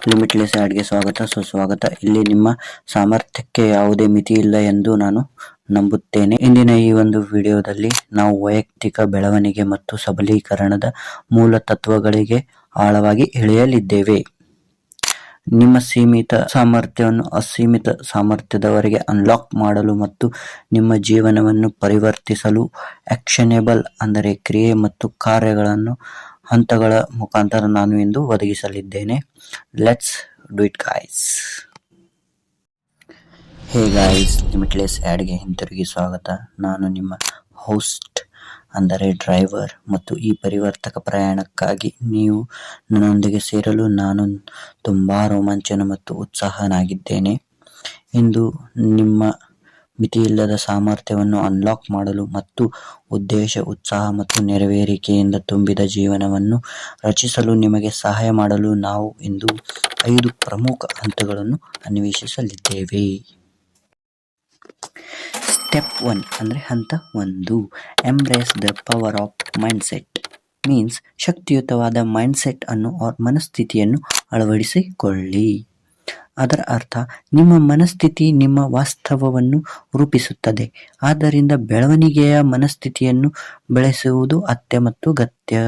Limitless ಆಡ್ಗೆ ಸ್ವಾಗತ ಸುಸ್ವಾಗತ. ಇಲ್ಲಿ ನಿಮ್ಮ ಸಾಮರ್ಥ್ಯಕ್ಕೆ ಯಾವುದೇ ಮಿತಿ ಇಲ್ಲ ಎಂದು ನಾನು ನಂಬುತ್ತೇನೆ. ಇಂದಿನ ಈ ಒಂದು ವಿಡಿಯೋದಲ್ಲಿ ನಾವು ವೈಯಕ್ತಿಕ ಬೆಳವಣಿಗೆ ಮತ್ತು ಸಬಲೀಕರಣದ ಮೂಲ ತತ್ವಗಳಿಗೆ ಆಳವಾಗಿ ಇಳಿಯಲಿದ್ದೇವೆ. ನಿಮ್ಮ ಸೀಮಿತ ಸಾಮರ್ಥ್ಯವನ್ನು ಅಸೀಮಿತ ಸಾಮರ್ಥ್ಯದವರೆಗೆ ಅನ್ಲಾಕ್ ಮಾಡಲು ಮತ್ತು ನಿಮ್ಮ ಜೀವನವನ್ನು ಪರಿವರ್ತಿಸಲು ಆಕ್ಷನೇಬಲ್ ಅಂದರೆ ಕ್ರಿಯೆ ಮತ್ತು ಕಾರ್ಯಗಳನ್ನು ಹಂತಗಳ ಮುಖಾಂತರ ನಾನು ಇಂದು ಒದಗಿಸಲಿದ್ದೇನೆ. Let's do it guys. Hey guys, limitless ಆಡ್ಗೆ ಹಿಂತಿರುಗಿ ಸ್ವಾಗತ. ನಾನು ನಿಮ್ಮ ಹೋಸ್ಟ್ ಅಂದರೆ ಡ್ರೈವರ್, ಮತ್ತು ಈ ಪರಿವರ್ತಕ ಪ್ರಯಾಣಕ್ಕಾಗಿ ನೀವು ನನ್ನೊಂದಿಗೆ ಸೇರಲು ನಾನು ತುಂಬಾ ರೋಮಾಂಚನ ಮತ್ತು ಉತ್ಸಾಹನಾಗಿದ್ದೇನೆ. ಇಂದು ನಿಮ್ಮ ಮಿತಿಯಿಲ್ಲದ ಸಾಮರ್ಥ್ಯವನ್ನು ಅನ್ಲಾಕ್ ಮಾಡಲು ಮತ್ತು ಉದ್ದೇಶ, ಉತ್ಸಾಹ ಮತ್ತು ನೆರವೇರಿಕೆಯಿಂದ ತುಂಬಿದ ಜೀವನವನ್ನು ರಚಿಸಲು ನಿಮಗೆ ಸಹಾಯ ಮಾಡಲು ನಾವು ಇಂದು 5 ಪ್ರಮುಖ ಹಂತಗಳನ್ನು ಅನ್ವೇಷಿಸಲಿದ್ದೇವೆ. ಸ್ಟೆಪ್ 1 ಅಂದರೆ ಹಂತ 1, embrace the power of mindset. Means ಶಕ್ತಿಯುತವಾದ ಮೈಂಡ್ಸೆಟ್ ಅನ್ನು ಮನಸ್ಥಿತಿಯನ್ನು ಅಳವಡಿಸಿಕೊಳ್ಳಿ. ಅದರ ಅರ್ಥ, ನಿಮ್ಮ ಮನಸ್ಥಿತಿ ನಿಮ್ಮ ವಾಸ್ತವವನ್ನು ರೂಪಿಸುತ್ತದೆ. ಆದ್ದರಿಂದ ಬೆಳವಣಿಗೆಯ ಮನಸ್ಥಿತಿಯನ್ನು ಬೆಳೆಸುವುದು ಅತ್ಯಗತ್ಯ.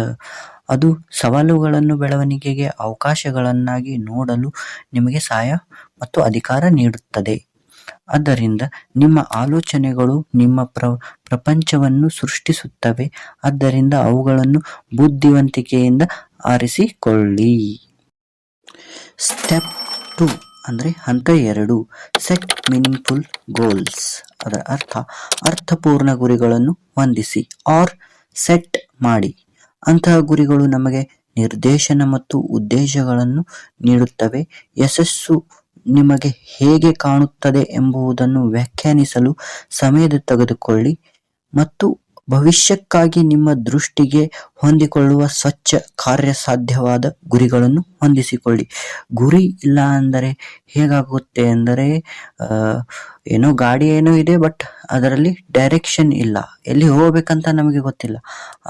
ಅದು ಸವಾಲುಗಳನ್ನು ಬೆಳವಣಿಗೆಗೆ ಅವಕಾಶಗಳನ್ನಾಗಿ ನೋಡಲು ನಿಮಗೆ ಸಹಾಯ ಮತ್ತು ಅಧಿಕಾರ ನೀಡುತ್ತದೆ. ಆದ್ದರಿಂದ ನಿಮ್ಮ ಆಲೋಚನೆಗಳು ನಿಮ್ಮ ಪ್ರಪಂಚವನ್ನು ಸೃಷ್ಟಿಸುತ್ತವೆ, ಆದ್ದರಿಂದ ಅವುಗಳನ್ನು ಬುದ್ಧಿವಂತಿಕೆಯಿಂದ ಆರಿಸಿಕೊಳ್ಳಿ. ಸ್ಟೆಪ್ 2 ಅಂದರೆ ಹಂತ 2, ಸೆಟ್ ಮೀನಿಂಗ್ಫುಲ್ ಗೋಲ್ಸ್. ಅದರ ಅರ್ಥ, ಅರ್ಥಪೂರ್ಣ ಗುರಿಗಳನ್ನು ಹೊಂದಿಸಿ ಆರ್ ಸೆಟ್ ಮಾಡಿ. ಅಂತಹ ಗುರಿಗಳು ನಮಗೆ ನಿರ್ದೇಶನ ಮತ್ತು ಉದ್ದೇಶಗಳನ್ನು ನೀಡುತ್ತವೆ. ಯಶಸ್ಸು ನಿಮಗೆ ಹೇಗೆ ಕಾಣುತ್ತದೆ ಎಂಬುದನ್ನು ವ್ಯಾಖ್ಯಾನಿಸಲು ಸಮಯ ತೆಗೆದುಕೊಳ್ಳಿ ಮತ್ತು ಭವಿಷ್ಯಕ್ಕಾಗಿ ನಿಮ್ಮ ದೃಷ್ಟಿಗೆ ಹೊಂದಿಕೊಳ್ಳುವ ಸ್ವಚ್ಛ ಕಾರ್ಯಸಾಧ್ಯವಾದ ಗುರಿಗಳನ್ನು ಹೊಂದಿಸಿಕೊಳ್ಳಿ. ಗುರಿ ಇಲ್ಲ ಅಂದರೆ ಹೇಗಾಗುತ್ತೆ ಅಂದರೆ, ಏನೋ ಗಾಡಿ ಏನೋ ಇದೆ, ಬಟ್ ಅದರಲ್ಲಿ ಡೈರೆಕ್ಷನ್ ಇಲ್ಲ, ಎಲ್ಲಿ ಹೋಗ್ಬೇಕಂತ ನಮಗೆ ಗೊತ್ತಿಲ್ಲ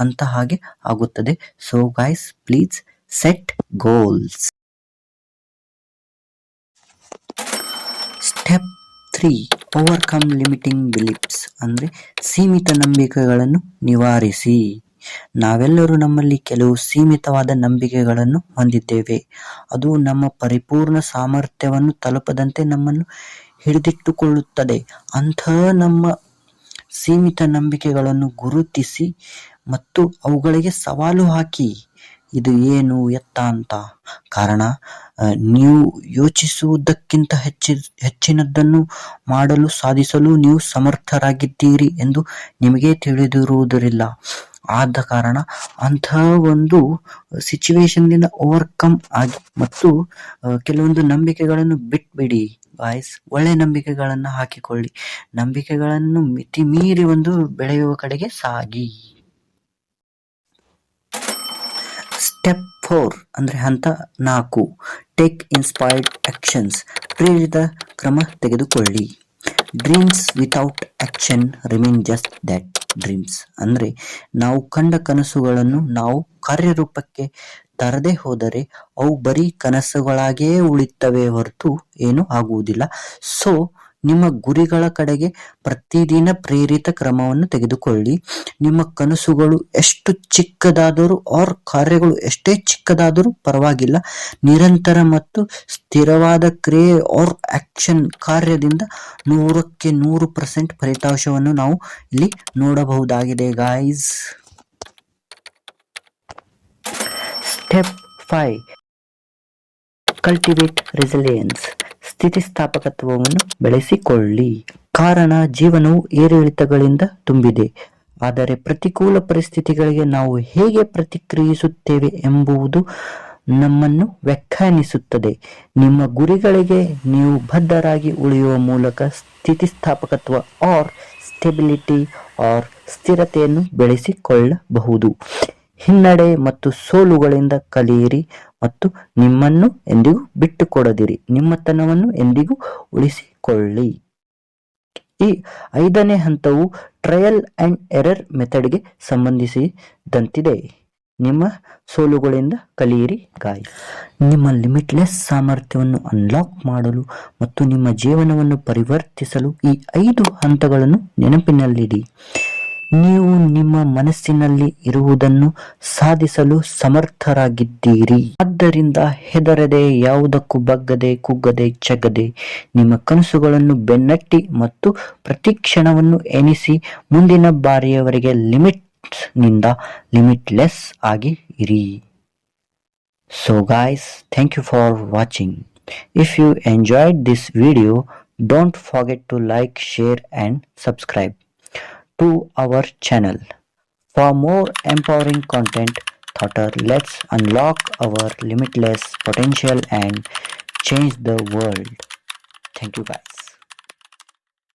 ಅಂತ ಹಾಗೆ ಆಗುತ್ತದೆ. So guys, please set goals. Step 3, overcome limiting beliefs ಅಂದರೆ ಸೀಮಿತ ನಂಬಿಕೆಗಳನ್ನು ನಿವಾರಿಸಿ. ನಾವೆಲ್ಲರೂ ನಮ್ಮಲ್ಲಿ ಕೆಲವು ಸೀಮಿತವಾದ ನಂಬಿಕೆಗಳನ್ನು ಹೊಂದಿದ್ದೇವೆ. ಅದು ನಮ್ಮ ಪರಿಪೂರ್ಣ ಸಾಮರ್ಥ್ಯವನ್ನು ತಲುಪದಂತೆ ನಮ್ಮನ್ನು ಹಿಡಿದಿಟ್ಟುಕೊಳ್ಳುತ್ತದೆ. ಅಂಥ ನಮ್ಮ ಸೀಮಿತ ನಂಬಿಕೆಗಳನ್ನು ಗುರುತಿಸಿ ಮತ್ತು ಅವುಗಳಿಗೆ ಸವಾಲು ಹಾಕಿ. ಇದು ಏನು ಎತ್ತ ಅಂತ. ಕಾರಣ, ನೀವು ಯೋಚಿಸುವುದಕ್ಕಿಂತ ಹೆಚ್ಚಿನದನ್ನು ಮಾಡಲು ಸಾಧಿಸಲು ನೀವು ಸಮರ್ಥರಾಗಿದ್ದೀರಿ ಎಂದು ನಿಮಗೆ ತಿಳಿದಿರುವುದಿಲ್ಲ. ಆದ ಕಾರಣ ಅಂಥ ಒಂದು ಸಿಚುವೇಶನ್ದಿಂದ ಓವರ್ಕಮ್ ಆಗಿ ಮತ್ತು ಕೆಲವೊಂದು ನಂಬಿಕೆಗಳನ್ನು ಬಿಟ್ಬಿಡಿ ಗಾಯ್ಸ್. ಒಳ್ಳೆ ನಂಬಿಕೆಗಳನ್ನು ಹಾಕಿಕೊಳ್ಳಿ. ನಂಬಿಕೆಗಳನ್ನು ಮಿತಿ ಮೀರಿ ಒಂದು ಬೆಳೆಯುವ ಕಡೆಗೆ ಸಾಗಿ. ಸ್ಟೆಪ್ 4 ಅಂದರೆ ಹಂತ 4, ಟೇಕ್ ಇನ್ಸ್ಪೈರ್ಡ್ ಆಕ್ಷನ್ಸ್. ಪ್ರೇರಿತ ಕ್ರಮ ತೆಗೆದುಕೊಳ್ಳಿ. Dreams without action remain just that dreams. ಅಂದರೆ ನಾವು ಕಂಡ ಕನಸುಗಳನ್ನು ನಾವು ಕಾರ್ಯರೂಪಕ್ಕೆ ತರದೇ ಹೋದರೆ ಅವು ಬರೀ ಕನಸುಗಳಾಗಿಯೇ ಉಳಿಯುತ್ತವೆ ಹೊರತು ಏನೂ ಆಗುವುದಿಲ್ಲ. ಸೊ ನಿಮ್ಮ ಗುರಿಗಳ ಕಡೆಗೆ ಪ್ರತಿದಿನ ಪ್ರೇರಿತ ಕ್ರಮವನ್ನು ತೆಗೆದುಕೊಳ್ಳಿ. ನಿಮ್ಮ ಕನಸುಗಳು ಎಷ್ಟು ಚಿಕ್ಕದಾದರೂ ಕಾರ್ಯಗಳು ಎಷ್ಟೇ ಚಿಕ್ಕದಾದರೂ ಪರವಾಗಿಲ್ಲ. ನಿರಂತರ ಮತ್ತು ಸ್ಥಿರವಾದ ಕ್ರಿಯೆ ಆಕ್ಷನ್ ಕಾರ್ಯದಿಂದ 100ಕ್ಕೆ 100% ಫಲಿತಾಂಶವನ್ನು ನಾವು ಇಲ್ಲಿ ನೋಡಬಹುದಾಗಿದೆ ಗಾಯ್ಸ್. Step 5, cultivate resilience. ಸ್ಥಿತಿಸ್ಥಾಪಕತ್ವವನ್ನು ಬೆಳೆಸಿಕೊಳ್ಳಿ. ಕಾರಣ, ಜೀವನವು ಏರಿಳಿತಗಳಿಂದ ತುಂಬಿದೆ, ಆದರೆ ಪ್ರತಿಕೂಲ ಪರಿಸ್ಥಿತಿಗಳಿಗೆ ನಾವು ಹೇಗೆ ಪ್ರತಿಕ್ರಿಯಿಸುತ್ತೇವೆ ಎಂಬುದು ನಮ್ಮನ್ನು ವ್ಯಾಖ್ಯಾನಿಸುತ್ತದೆ. ನಿಮ್ಮ ಗುರಿಗಳಿಗೆ ನೀವು ಬದ್ಧರಾಗಿ ಉಳಿಯುವ ಮೂಲಕ ಸ್ಥಿತಿಸ್ಥಾಪಕತ್ವ ಸ್ಟೆಬಿಲಿಟಿ ಸ್ಥಿರತೆಯನ್ನು ಬೆಳೆಸಿಕೊಳ್ಳಬಹುದು. ಹಿನ್ನಡೆ ಮತ್ತು ಸೋಲುಗಳಿಂದ ಕಲಿಯಿರಿ ಮತ್ತು ನಿಮ್ಮನ್ನು ಎಂದಿಗೂ ಬಿಟ್ಟುಕೊಡದಿರಿ. ನಿಮ್ಮತನವನ್ನು ಎಂದಿಗೂ ಉಳಿಸಿಕೊಳ್ಳಿ. ಈ 5ನೇ ಹಂತವು ಟ್ರಯಲ್ ಅಂಡ್ ಎರರ್ ಮೆಥಡ್ಗೆ ಸಂಬಂಧಿಸಿದಂತಿದೆ. ನಿಮ್ಮ ಸೋಲುಗಳಿಂದ ಕಲಿಯಿರಿ ಗಾಯ್ಸ್. ನಿಮ್ಮ ಲಿಮಿಟ್ಲೆಸ್ ಸಾಮರ್ಥ್ಯವನ್ನು ಅನ್ಲಾಕ್ ಮಾಡಲು ಮತ್ತು ನಿಮ್ಮ ಜೀವನವನ್ನು ಪರಿವರ್ತಿಸಲು ಈ 5 ಹಂತಗಳನ್ನು ನೆನಪಿನಲ್ಲಿಡಿ. ನೀವು ನಿಮ್ಮ ಮನಸ್ಸಿನಲ್ಲಿ ಇರುವುದನ್ನು ಸಾಧಿಸಲು ಸಮರ್ಥರಾಗಿದ್ದೀರಿ. ಆದ್ದರಿಂದ ಹೆದರದೆ, ಯಾವುದಕ್ಕೂ ಬಗ್ಗದೆ, ಕುಗ್ಗದೆ, ಚಗ್ಗದೆ ನಿಮ್ಮ ಕನಸುಗಳನ್ನು ಬೆನ್ನಟ್ಟಿ ಮತ್ತು ಪ್ರತಿ ಕ್ಷಣವನ್ನು ಎಣಿಸಿ ಮುಂದಿನ ಬಾರಿಯವರೆಗೆ ಲಿಮಿಟ್ಸ್ ನಿಂದ ಲಿಮಿಟ್ಲೆಸ್ ಆಗಿ ಇರಿ. So guys, thank you for watching. If you enjoyed this video, don't forget to like, share and subscribe to our channel. For more empowering content, let's unlock our limitless potential and change the world. Thank you guys.